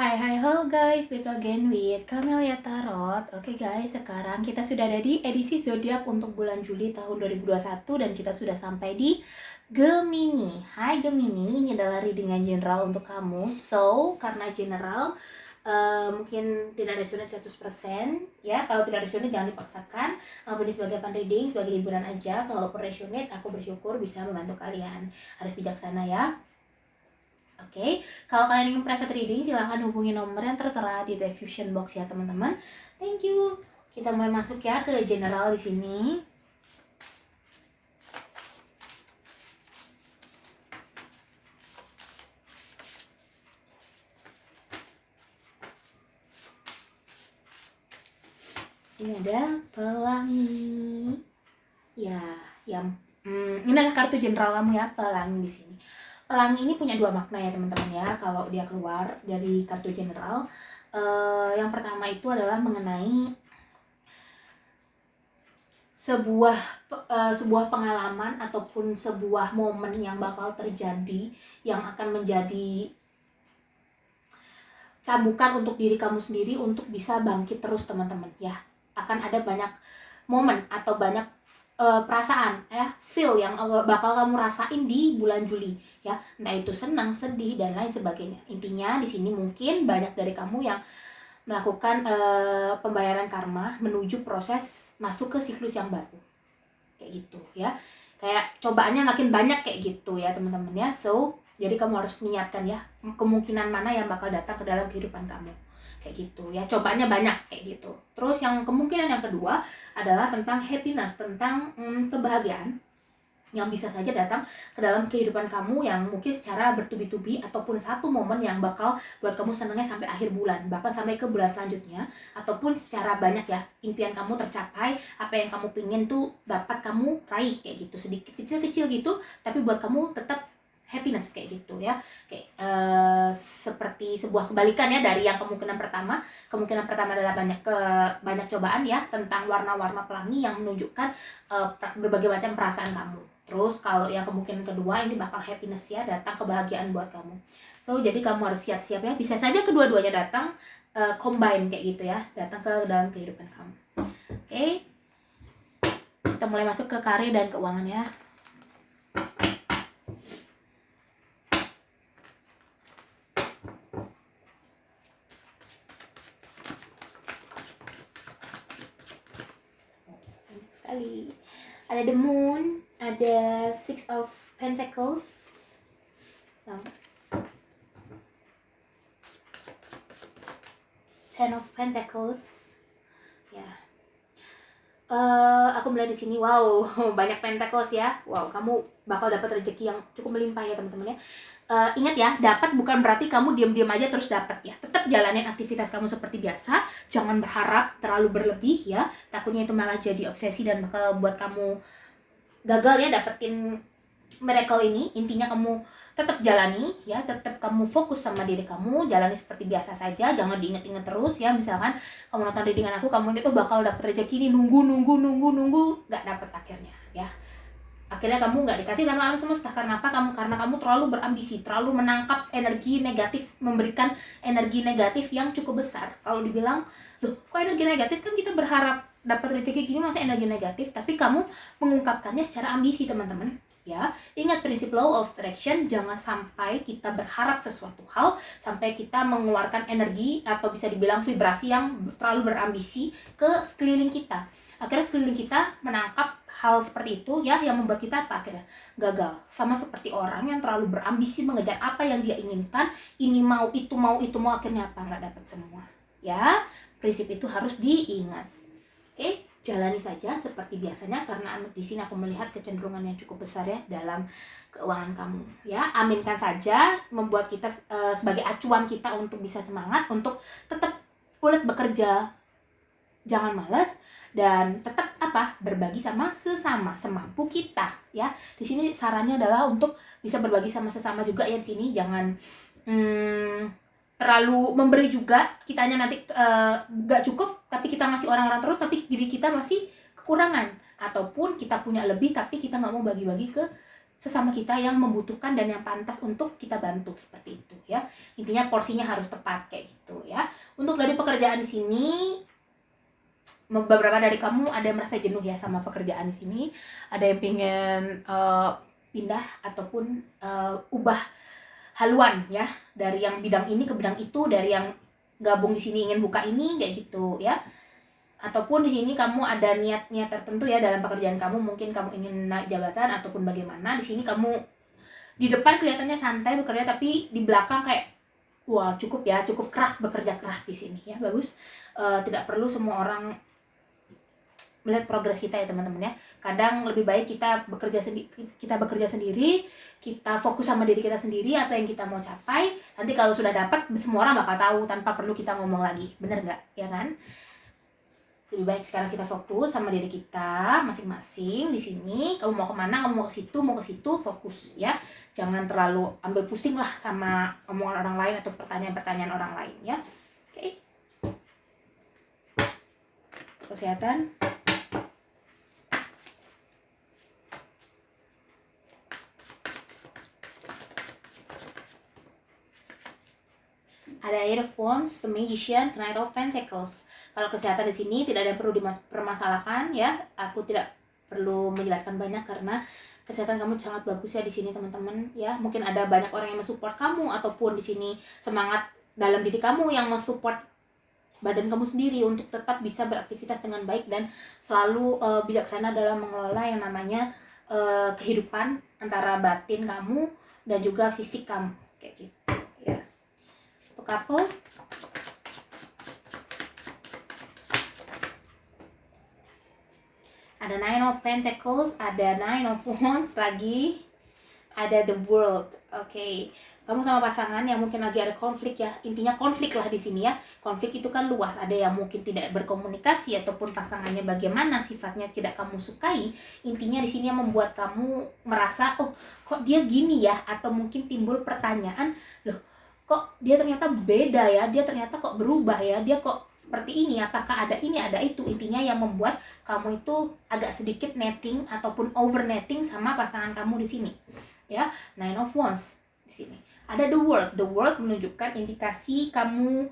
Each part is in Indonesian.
Hai hai halo guys, back again with Camelia Tarot. Oke guys, sekarang kita sudah ada di edisi zodiak untuk bulan Juli tahun 2021 dan kita sudah sampai di Gemini. Hai Gemini, ini adalah readingan general untuk kamu. So, karena general mungkin tidak resonate 100% ya. Kalau tidak resonate jangan dipaksakan. Aku ini sebagai fun reading, sebagai hiburan aja. Kalau resonate, aku bersyukur bisa membantu kalian. Harus bijaksana ya. Oke, kalau kalian ingin private reading, silahkan hubungi nomor yang tertera di description box ya teman-teman. Thank you. Kita mulai masuk ya ke general di sini. Ini ada pelangi. Ya, ini adalah kartu general kamu ya, pelangi di sini. Pelangi ini punya dua makna ya teman-teman ya. Kalau dia keluar dari kartu general, yang pertama itu adalah mengenai sebuah pengalaman ataupun sebuah momen yang bakal terjadi, yang akan menjadi cambukan untuk diri kamu sendiri untuk bisa bangkit terus teman-teman ya. Akan ada banyak momen atau banyak perasaan ya, feel yang bakal kamu rasain di bulan Juli ya, entah itu senang, sedih dan lain sebagainya. Intinya di sini mungkin banyak dari kamu yang melakukan pembayaran karma menuju proses masuk ke siklus yang baru kayak gitu ya, kayak cobaannya makin banyak kayak gitu ya teman-teman ya. So jadi kamu harus menyiapkan ya kemungkinan mana yang bakal datang ke dalam kehidupan kamu kayak gitu ya, cobaannya banyak kayak gitu. Terus yang kemungkinan yang kedua adalah tentang happiness, tentang kebahagiaan yang bisa saja datang ke dalam kehidupan kamu yang mungkin secara bertubi-tubi ataupun satu momen yang bakal buat kamu senangnya sampai akhir bulan, bahkan sampai ke bulan selanjutnya, ataupun secara banyak ya impian kamu tercapai, apa yang kamu pingin tuh dapat kamu raih kayak gitu, sedikit kecil-kecil gitu, tapi buat kamu tetap happiness kayak gitu ya. Kayak seperti sebuah kebalikan ya dari yang kemungkinan pertama. Kemungkinan pertama adalah banyak cobaan ya, tentang warna-warna pelangi yang menunjukkan berbagai macam perasaan kamu. Terus kalau yang kemungkinan kedua ini bakal happiness ya, datang kebahagiaan buat kamu. So jadi kamu harus siap-siap ya, bisa saja kedua-duanya datang combine kayak gitu ya, datang ke dalam kehidupan kamu. Oke, kita mulai masuk ke karir dan keuangan ya. Sekali ada the moon, ada six of pentacles, ten of pentacles ya. Aku melihat di sini, wow, banyak pentacles ya. Wow, kamu bakal dapat rezeki yang cukup melimpah ya teman-teman ya. Ingat ya, dapat bukan berarti kamu diam-diam aja terus dapat ya. Tetap jalanin aktivitas kamu seperti biasa. Jangan berharap terlalu berlebih ya. Takutnya itu malah jadi obsesi dan bakal buat kamu gagal ya dapetin miracle ini. Intinya kamu tetap jalani ya, tetap kamu fokus sama diri kamu, jalani seperti biasa saja, jangan diingat-ingat terus ya. Misalkan kamu nonton readingan aku, kamu itu bakal dapet rezeki ini, nunggu nggak dapet akhirnya ya. Akhirnya kamu nggak dikasih sama alam semesta. Karena apa? Karena kamu terlalu berambisi, terlalu menangkap energi negatif, memberikan energi negatif yang cukup besar. Kalau dibilang, loh kok energi negatif, kan kita berharap dapat rezeki gini masa energi negatif, tapi kamu mengungkapkannya secara ambisi teman-teman ya. Ingat prinsip law of attraction, jangan sampai kita berharap sesuatu hal sampai kita mengeluarkan energi atau bisa dibilang vibrasi yang terlalu berambisi ke sekeliling kita. Akhirnya sekeliling kita menangkap hal seperti itu ya, yang membuat kita apa? Akhirnya gagal. Sama seperti orang yang terlalu berambisi mengejar apa yang dia inginkan, ini mau, itu mau, akhirnya apa? Nggak dapat semua ya. Prinsip itu harus diingat. Oke, jalani saja seperti biasanya, karena di sini aku melihat kecenderungan yang cukup besar ya dalam keuangan kamu ya. Aminkan saja, membuat kita sebagai acuan kita untuk bisa semangat, untuk tetap ulet bekerja, jangan malas, dan tetap berbagi sama sesama semampu kita ya. Di sini sarannya adalah untuk bisa berbagi sama sesama juga ya. Di sini jangan terlalu memberi juga, kitanya nanti gak cukup tapi kita ngasih orang-orang terus, tapi diri kita masih kekurangan, ataupun kita punya lebih tapi kita nggak mau bagi-bagi ke sesama kita yang membutuhkan dan yang pantas untuk kita bantu, seperti itu ya. Intinya porsinya harus tepat kayak gitu ya. Untuk dari pekerjaan di sini, beberapa dari kamu ada yang merasa jenuh ya sama pekerjaan di sini, ada yang pengen pindah ataupun ubah haluan ya, dari yang bidang ini ke bidang itu, dari yang gabung di sini ingin buka ini kayak gitu ya. Ataupun di sini kamu ada niat-niat tertentu ya dalam pekerjaan kamu, mungkin kamu ingin naik jabatan ataupun bagaimana. Di sini kamu di depan kelihatannya santai bekerja, tapi di belakang kayak wah cukup ya, cukup keras, bekerja keras di sini ya. Bagus. Tidak perlu semua orang melihat progres kita ya teman-teman ya. Kadang lebih baik kita bekerja sendiri, kita fokus sama diri kita sendiri, apa yang kita mau capai. Nanti kalau sudah dapat, semua orang bakal tahu tanpa perlu kita ngomong lagi. Bener nggak? Ya kan? Lebih baik sekarang kita fokus sama diri kita masing-masing di sini. Kamu mau kemana? Kamu mau ke situ, fokus ya. Jangan terlalu ambil pusing lah sama omongan orang lain atau pertanyaan-pertanyaan orang lain ya. Oke. Kesehatan. Ada Eight of Wands, The Magician, Knight of Pentacles. Kalau kesehatan di sini tidak ada yang perlu dipermasalahkan ya. Aku tidak perlu menjelaskan banyak karena kesehatan kamu sangat bagus ya di sini teman-teman ya. Mungkin ada banyak orang yang mensupport kamu, ataupun di sini semangat dalam diri kamu yang mensupport badan kamu sendiri untuk tetap bisa beraktivitas dengan baik dan selalu bijaksana dalam mengelola yang namanya kehidupan antara batin kamu dan juga fisik kamu kayak gitu ya. Untuk couple, ada Nine of Pentacles, ada Nine of Wands lagi, ada The World. Oke. Kamu sama pasangan yang mungkin lagi ada konflik ya. Intinya konflik lah di sini ya. Konflik itu kan luas. Ada yang mungkin tidak berkomunikasi ataupun pasangannya bagaimana sifatnya tidak kamu sukai. Intinya di sini yang membuat kamu merasa, oh, kok dia gini ya, atau mungkin timbul pertanyaan, loh, kok dia ternyata beda ya, dia ternyata kok berubah ya, dia kok seperti ini, apakah ada ini ada itu. Intinya yang membuat kamu itu agak sedikit netting ataupun over netting sama pasangan kamu di sini ya. Nine of Wands di sini. Ada The World. The World menunjukkan indikasi kamu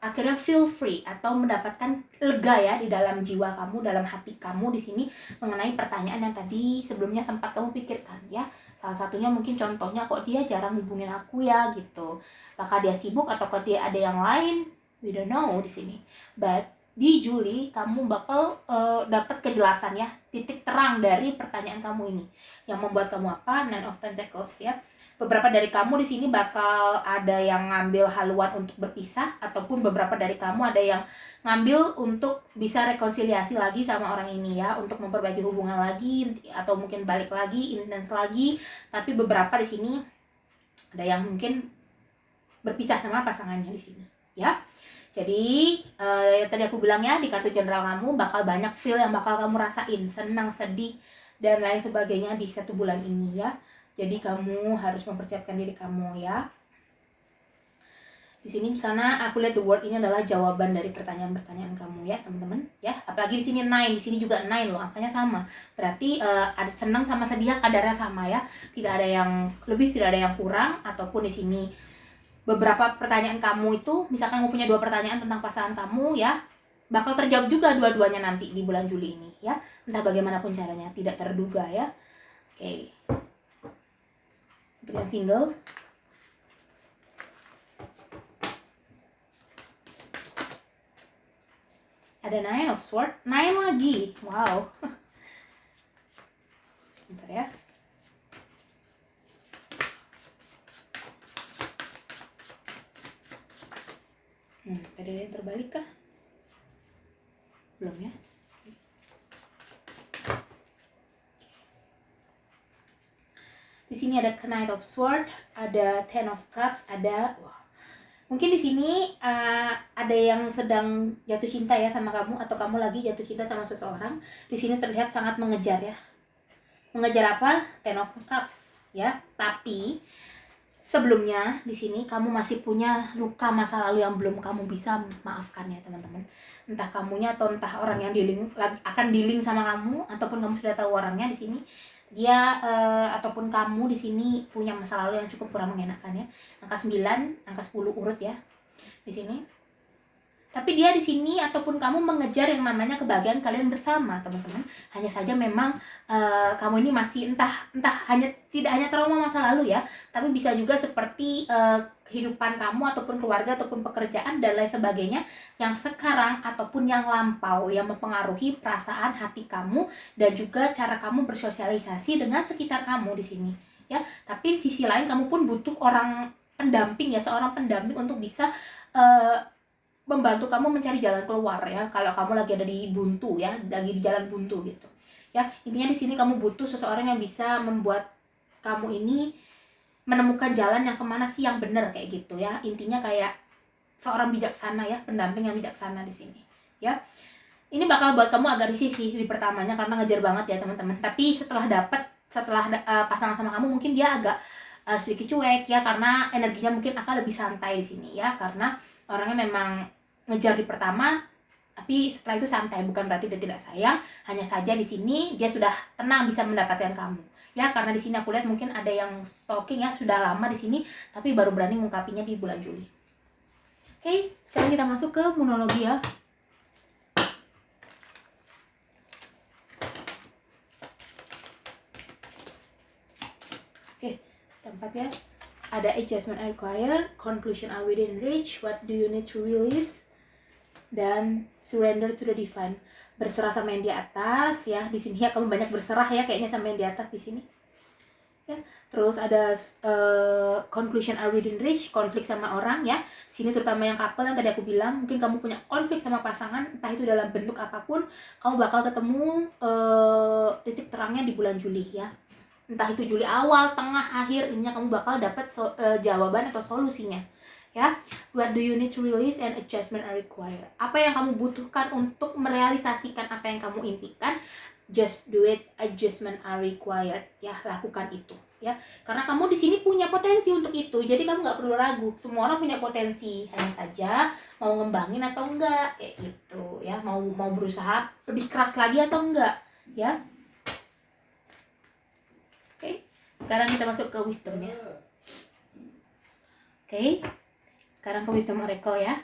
akhirnya feel free atau mendapatkan lega ya di dalam jiwa kamu, dalam hati kamu di sini mengenai pertanyaan yang tadi sebelumnya sempat kamu pikirkan ya. Salah satunya mungkin contohnya, kok dia jarang hubungin aku ya gitu. Apakah dia sibuk ataukah dia ada yang lain? We don't know di sini. But di Juli kamu bakal dapat kejelasan ya, titik terang dari pertanyaan kamu ini. Yang membuat kamu apa? Nine of Pentacles ya. Beberapa dari kamu di sini bakal ada yang ngambil haluan untuk berpisah, ataupun beberapa dari kamu ada yang ngambil untuk bisa rekonsiliasi lagi sama orang ini ya, untuk memperbaiki hubungan lagi atau mungkin balik lagi, intens lagi. Tapi beberapa di sini ada yang mungkin berpisah sama pasangannya di sini ya. Jadi tadi aku bilang ya, di kartu general kamu bakal banyak feel yang bakal kamu rasain, senang, sedih, dan lain sebagainya di 1 bulan ini ya. Jadi kamu harus mempersiapkan diri kamu ya. Di sini karena aku lihat The World ini adalah jawaban dari pertanyaan-pertanyaan kamu ya, teman-teman ya. Apalagi di sini 9, di sini juga 9 loh, angkanya sama. Berarti ada senang sama sedih kadarnya sama ya. Tidak ada yang lebih, tidak ada yang kurang. Ataupun di sini beberapa pertanyaan kamu itu, misalkan kamu punya 2 pertanyaan tentang pasangan kamu ya, bakal terjawab juga dua-duanya nanti di bulan Juli ini ya. Entah bagaimanapun caranya, tidak terduga ya. Oke. Untuk yang single, ada Nine of Swords, 9 lagi, wow. Bentar ya. Tadi ada yang terbalik kah? Belum ya. Di sini ada Knight of Swords, ada Ten of Cups, ada mungkin di sini ada yang sedang jatuh cinta ya sama kamu, atau kamu lagi jatuh cinta sama seseorang. Di sini terlihat sangat mengejar ya. Mengejar apa? Ten of Cups ya. Tapi sebelumnya di sini kamu masih punya luka masa lalu yang belum kamu bisa maafkan ya teman-teman. Entah kamunya atau entah orang yang akan dealing sama kamu, ataupun kamu sudah tahu orangnya di sini. dia ataupun kamu di sini punya masa lalu yang cukup kurang mengenakan ya. Angka 9, angka 10 urut ya di sini. Tapi dia di sini ataupun kamu mengejar yang namanya kebahagiaan kalian bersama, teman-teman. Hanya saja memang kamu ini masih entah tidak hanya trauma masa lalu ya, tapi bisa juga seperti kehidupan kamu ataupun keluarga ataupun pekerjaan dan lain sebagainya yang sekarang ataupun yang lampau yang mempengaruhi perasaan hati kamu dan juga cara kamu bersosialisasi dengan sekitar kamu di sini ya. Tapi di sisi lain kamu pun butuh orang pendamping ya, seorang pendamping untuk bisa membantu kamu mencari jalan keluar ya. Kalau kamu lagi ada di buntu ya, lagi di jalan buntu gitu ya. Intinya di sini kamu butuh seseorang yang bisa membuat kamu ini menemukan jalan yang kemana sih yang benar kayak gitu ya. Intinya kayak seorang bijaksana ya, pendamping yang bijaksana di sini ya. Ini bakal buat kamu agak risih sih di pertamanya karena ngejar banget ya teman-teman. Tapi setelah pasangan sama kamu mungkin dia agak sedikit cuek ya, karena energinya mungkin akan lebih santai di sini ya, karena orangnya memang ngejar di pertama tapi setelah itu santai. Bukan berarti dia tidak sayang, hanya saja di sini dia sudah tenang bisa mendapatkan kamu ya. Karena di sini aku lihat mungkin ada yang stalking ya, sudah lama di sini tapi baru berani ngungkapinya di bulan Juli. Oke, sekarang kita masuk ke monologi ya. Oke, keempat ya. Ada adjustment are required, conclusion are within reach, what do you need to release, dan surrender to the divine. Berserah sama yang di atas ya. Di sini ya kamu banyak berserah ya kayaknya sama yang di atas di sini. Ya. Terus ada conclusion are within reach, konflik sama orang ya. Sini terutama yang couple yang tadi aku bilang, mungkin kamu punya konflik sama pasangan, entah itu dalam bentuk apapun, kamu bakal ketemu titik terangnya di bulan Juli ya. Entah itu Juli awal, tengah, akhir, ininya kamu bakal dapat jawaban atau solusinya ya. What do you need to release and adjustment are required. Apa yang kamu butuhkan untuk merealisasikan apa yang kamu impikan, just do it, adjustment are required ya. Lakukan itu ya, karena kamu di sini punya potensi untuk itu, jadi kamu nggak perlu ragu. Semua orang punya potensi, hanya saja mau ngembangin atau enggak kayak gitu ya, mau berusaha lebih keras lagi atau enggak ya. Oke, sekarang kita masuk ke wisdom ya. Oke, sekarang ke wisdom oracle ya.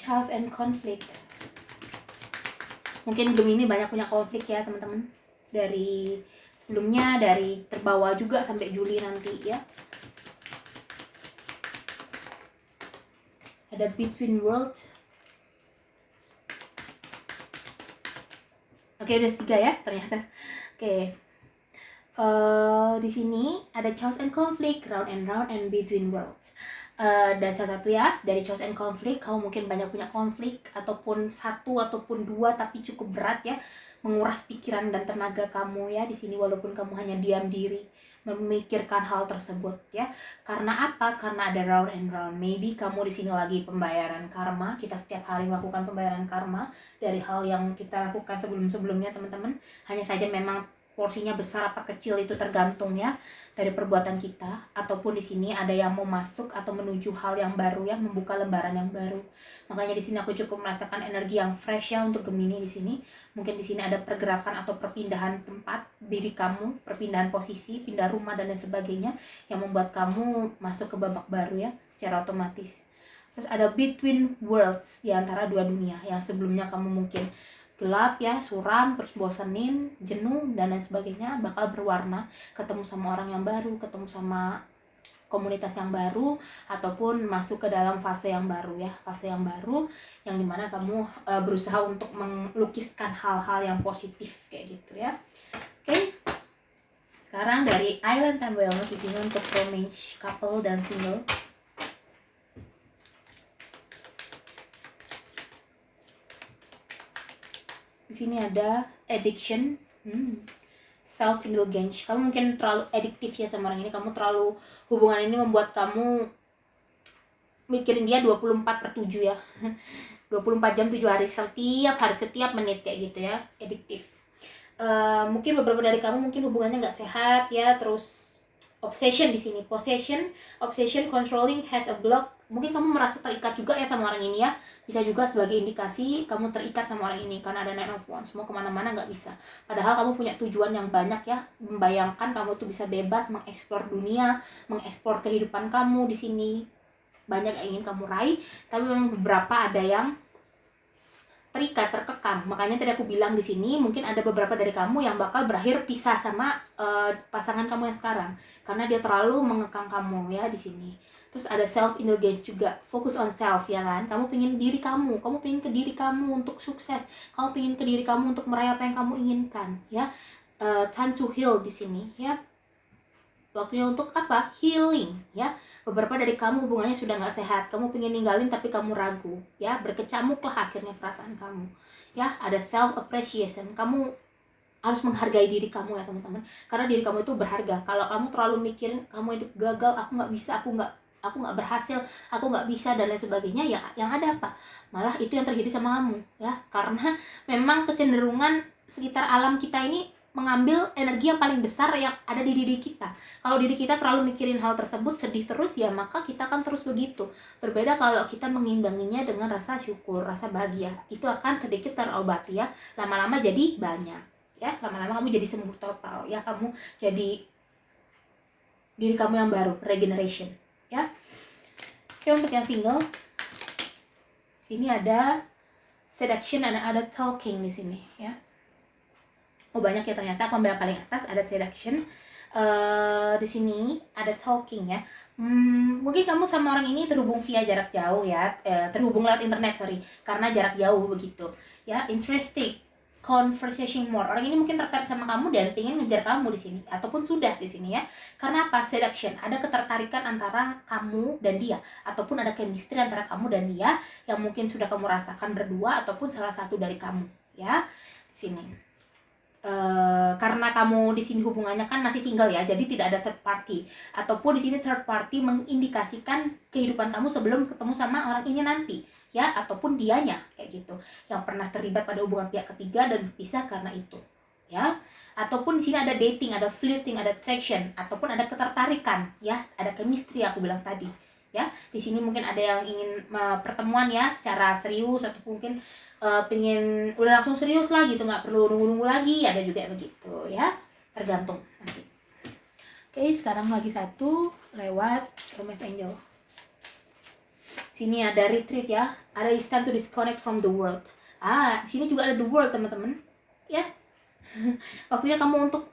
Chaos and conflict. Mungkin Gemini banyak punya konflik ya teman-teman, dari sebelumnya, dari terbawa juga sampai Juli nanti ya. Ada between worlds. Oke, udah 3 ya ternyata. Oke. Di sini ada chaos and conflict, round and between worlds. Dan salah satu ya dari chaos and conflict, kamu mungkin banyak punya konflik ataupun satu ataupun dua tapi cukup berat ya, menguras pikiran dan tenaga kamu ya di sini, walaupun kamu hanya diam diri memikirkan hal tersebut ya. Karena apa? Karena ada round and round. Maybe kamu di sini lagi pembayaran karma. Kita setiap hari melakukan pembayaran karma dari hal yang kita lakukan sebelum-sebelumnya teman-teman. Hanya saja memang porsinya besar apa kecil itu tergantung ya dari perbuatan kita. Ataupun di sini ada yang mau masuk atau menuju hal yang baru ya, membuka lembaran yang baru. Makanya di sini aku cukup merasakan energi yang fresh ya untuk Gemini di sini. Mungkin di sini ada pergerakan atau perpindahan tempat diri kamu, perpindahan posisi, pindah rumah dan lain sebagainya yang membuat kamu masuk ke babak baru ya secara otomatis. Terus ada between worlds, di antara dua dunia yang sebelumnya kamu mungkin gelap ya, suram, terus bosenin, jenuh dan lain sebagainya, bakal berwarna, ketemu sama orang yang baru, ketemu sama komunitas yang baru, ataupun masuk ke dalam fase yang baru ya, fase yang baru yang dimana kamu berusaha untuk melukiskan hal-hal yang positif kayak gitu ya. Oke. Sekarang dari Island Time Wellness di sini untuk romance, couple dan single. Di sini ada addiction, self indulgence. Kamu mungkin terlalu adiktif ya sama orang ini. Kamu terlalu, hubungan ini membuat kamu mikirin dia 24/7 ya. 24 jam 7 hari, setiap menit kayak gitu ya, adiktif. Mungkin beberapa dari kamu mungkin hubungannya nggak sehat ya, terus obsession di sini, possession, obsession, controlling, has a block. Mungkin kamu merasa terikat juga ya sama orang ini ya. Bisa juga sebagai indikasi kamu terikat sama orang ini karena ada Nine of Wands. Mau kemana-mana nggak bisa. Padahal kamu punya tujuan yang banyak ya. Membayangkan kamu tuh bisa bebas mengeksplor dunia, mengeksplor kehidupan kamu di sini. Banyak yang ingin kamu raih, tapi memang beberapa ada yang terikat, terkekang. Makanya tadi aku bilang di sini mungkin ada beberapa dari kamu yang bakal berakhir pisah sama pasangan kamu yang sekarang karena dia terlalu mengekang kamu ya di sini. Terus ada self indulgence juga, fokus on self ya kan. Kamu pingin diri kamu pingin ke diri kamu untuk sukses, kamu pingin ke diri kamu untuk meraih apa yang kamu inginkan ya. Time to heal di sini ya. Waktunya untuk apa? Healing ya. Beberapa dari kamu hubungannya sudah nggak sehat, kamu pengen ninggalin tapi kamu ragu ya, berkecamuklah akhirnya perasaan kamu ya. Ada self appreciation, kamu harus menghargai diri kamu ya teman-teman, karena diri kamu itu berharga. Kalau kamu terlalu mikirin kamu itu gagal, aku nggak bisa, aku nggak berhasil, aku nggak bisa dan lain sebagainya ya, yang ada apa? Malah itu yang terjadi sama kamu ya, karena memang kecenderungan sekitar alam kita ini mengambil energi yang paling besar yang ada di diri kita. Kalau diri kita terlalu mikirin hal tersebut, sedih terus ya, maka kita akan terus begitu. Berbeda kalau kita mengimbanginya dengan rasa syukur, rasa bahagia, itu akan sedikit terobati ya, lama-lama jadi banyak ya, lama-lama kamu jadi sembuh total ya, kamu jadi diri kamu yang baru, regeneration ya. Oke, untuk yang single, sini ada seduction dan ada talking di sini ya. Oh banyak ya ternyata, aku ambil yang paling atas ada seduction. Di sini ada talking ya. Mungkin kamu sama orang ini terhubung via jarak jauh ya, terhubung lewat internet karena jarak jauh begitu ya. Interesting conversation more, orang ini mungkin tertarik sama kamu dan pengen ngejar kamu di sini ataupun sudah di sini ya. Karena apa? Seduction, ada ketertarikan antara kamu dan dia ataupun ada chemistry antara kamu dan dia yang mungkin sudah kamu rasakan berdua ataupun salah satu dari kamu ya di sini. Karena kamu di sini hubungannya kan masih single ya, jadi tidak ada third party, ataupun di sini third party mengindikasikan kehidupan kamu sebelum ketemu sama orang ini nanti ya, ataupun dianya kayak gitu yang pernah terlibat pada hubungan pihak ketiga dan berpisah karena itu ya. Ataupun di sini ada dating, ada flirting, ada attraction, ataupun ada ketertarikan ya, ada chemistry aku bilang tadi ya. Di sini mungkin ada yang ingin pertemuan ya secara serius, atau mungkin pengen udah langsung serius lah gitu, nggak perlu nunggu-nunggu lagi, ada juga begitu ya, tergantung nanti. Oke, sekarang lagi satu lewat Romance Angel. Sini ada retreat ya, ada it's time to disconnect from the world. Di sini juga ada the world teman-teman ya. Waktunya kamu untuk,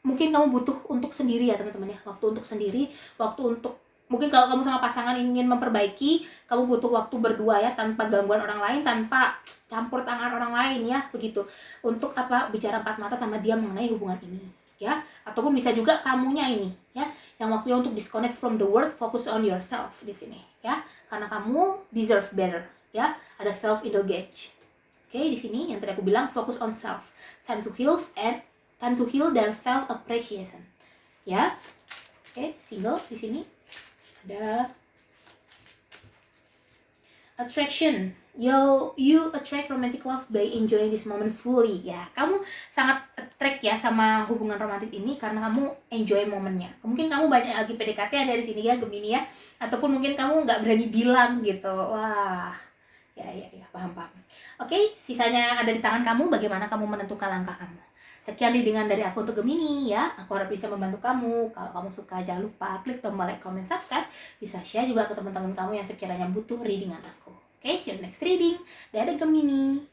mungkin kamu butuh untuk sendiri ya teman-teman ya, waktu untuk sendiri, waktu untuk, mungkin kalau kamu sama pasangan ingin memperbaiki, kamu butuh waktu berdua ya, tanpa gangguan orang lain, tanpa campur tangan orang lain ya, begitu. Untuk apa? Bicara empat mata sama dia mengenai hubungan ini ya. Ataupun bisa juga kamunya ini ya, yang waktunya untuk disconnect from the world, focus on yourself di sini ya, karena kamu deserve better ya. Ada self indulgence. Oke, di sini yang tadi aku bilang focus on self, time to heal dan self appreciation ya. Oke, single di sini ada attraction. You attract romantic love by enjoying this moment fully ya. Kamu sangat attract ya sama hubungan romantis ini karena kamu enjoy momennya. Mungkin kamu banyak lagi PDKT ada di sini ya, Gemini ya, ataupun mungkin kamu nggak berani bilang gitu. Wah, ya paham. Oke, sisanya ada di tangan kamu. Bagaimana kamu menentukan langkah kamu? Sekian readingan dari aku untuk Gemini ya. Aku harap bisa membantu kamu. Kalau kamu suka, jangan lupa klik tombol like, comment, subscribe. Bisa share juga ke teman-teman kamu yang sekiranya butuh readingan aku. Oke, see you next reading. Dadah Gemini.